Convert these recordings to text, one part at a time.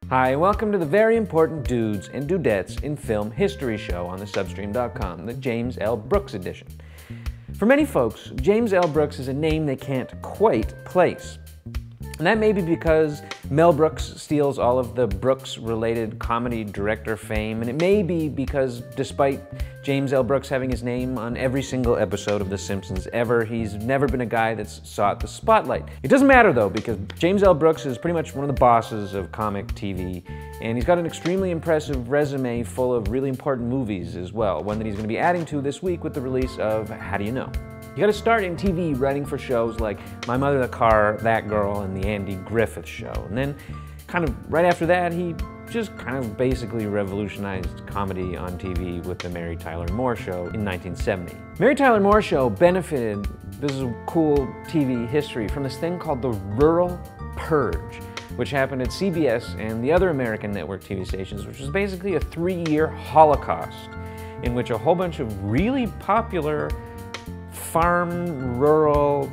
Hi, and welcome to the very important dudes and dudettes in film history show on thesubstream.com, the James L. Brooks edition. For many folks, James L. Brooks is a name they can't quite place. And that may be because Mel Brooks steals all of the Brooks-related comedy director fame, and it may be because despite James L. Brooks having his name on every single episode of The Simpsons ever, he's never been a guy that's sought the spotlight. It doesn't matter though, because James L. Brooks is pretty much one of the bosses of comic TV, and he's got an extremely impressive resume full of really important movies as well, one that he's going to be adding to this week with the release of How Do You Know? You gotta start in TV writing for shows like My Mother the Car, That Girl, and The Andy Griffith Show. And then kind of right after that, he just kind of basically revolutionized comedy on TV with the Mary Tyler Moore Show in 1970. Mary Tyler Moore Show benefited, this is cool TV history, from this thing called the Rural Purge, which happened at CBS and the other American network TV stations, which was basically a 3-year holocaust in which a whole bunch of really popular farm, rural,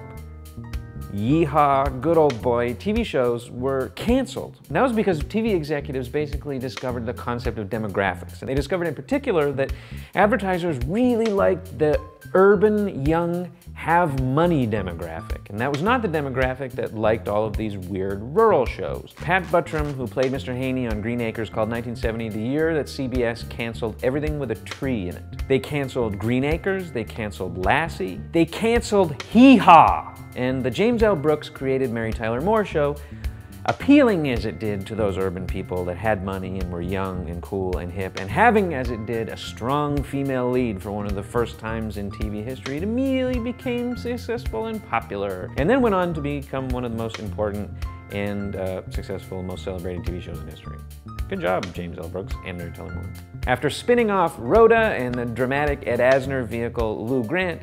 yeehaw, good old boy TV shows were canceled. And that was because TV executives basically discovered the concept of demographics. And they discovered in particular that advertisers really liked the urban, young, have money demographic. And that was not the demographic that liked all of these weird rural shows. Pat Buttram, who played Mr. Haney on Green Acres, called 1970 the year that CBS canceled everything with a tree in it. They canceled Green Acres, they canceled Lassie, they canceled Hee Haw. And the James L. Brooks created Mary Tyler Moore Show, appealing as it did to those urban people that had money and were young and cool and hip, and having as it did a strong female lead for one of the first times in TV history, it immediately became successful and popular, and then went on to become one of the most important and successful, most celebrated TV shows in history. Good job, James L. Brooks and Mary Tyler Moore. After spinning off Rhoda and the dramatic Ed Asner vehicle Lou Grant,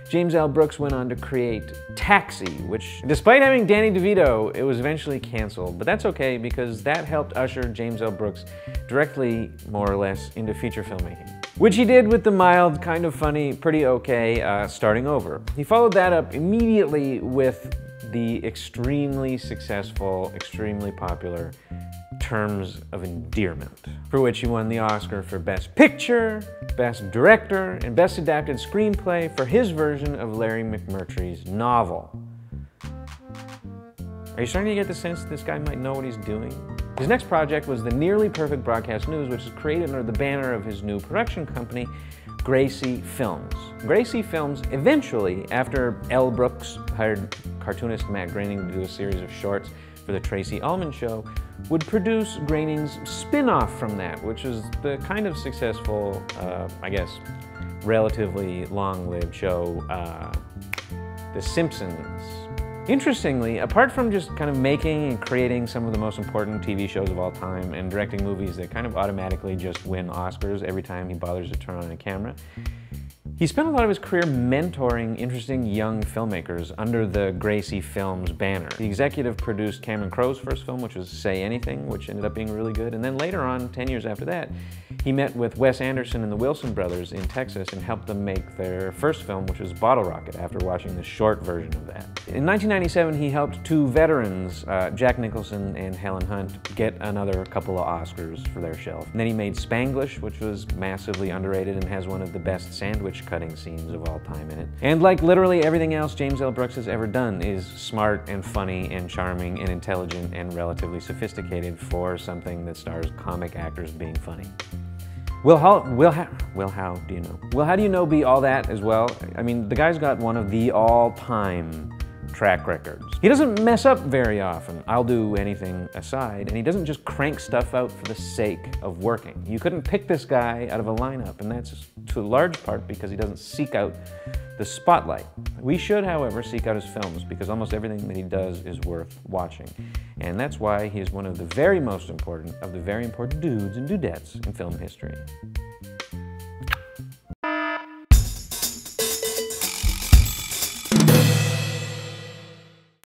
James L. Brooks went on to create Taxi, which, despite having Danny DeVito, it was eventually canceled. But that's okay, because that helped usher James L. Brooks directly, more or less, into feature filmmaking, which he did with the mild, kind of funny, pretty okay Starting Over. He followed that up immediately with the extremely successful, extremely popular Terms of Endearment, for which he won the Oscar for Best Picture, Best Director, and Best Adapted Screenplay for his version of Larry McMurtry's novel. Are you starting to get the sense that this guy might know what he's doing? His next project was the Nearly Perfect Broadcast News, which is created under the banner of his new production company, Gracie Films. Gracie Films eventually, after L. Brooks hired cartoonist Matt Groening to do a series of shorts for the Tracy Ullman Show, would produce Groening's spin-off from that, which was the kind of successful, I guess, relatively long-lived show, The Simpsons. Interestingly, apart from just kind of making and creating some of the most important TV shows of all time and directing movies that kind of automatically just win Oscars every time he bothers to turn on a camera, he spent a lot of his career mentoring interesting young filmmakers under the Gracie Films banner. The executive produced Cameron Crowe's first film, which was Say Anything, which ended up being really good. And then later on, 10 years after that, he met with Wes Anderson and the Wilson brothers in Texas and helped them make their first film, which was Bottle Rocket, after watching the short version of that. In 1997, he helped two veterans, Jack Nicholson and Helen Hunt, get another couple of Oscars for their shelf. And then he made Spanglish, which was massively underrated and has one of the best sandwich cutting scenes of all time in it. And like literally everything else James L. Brooks has ever done is smart and funny and charming and intelligent and relatively sophisticated for something that stars comic actors being funny. How do you know? Well, How Do You Know be all that as well? I mean, the guy's got one of the all-time track records. He doesn't mess up very often, I'll do anything aside, and he doesn't just crank stuff out for the sake of working. You couldn't pick this guy out of a lineup, and that's to a large part because he doesn't seek out the spotlight. We should, however, seek out his films, because almost everything that he does is worth watching. And that's why he is one of the very most important of the very important dudes and dudettes in film history.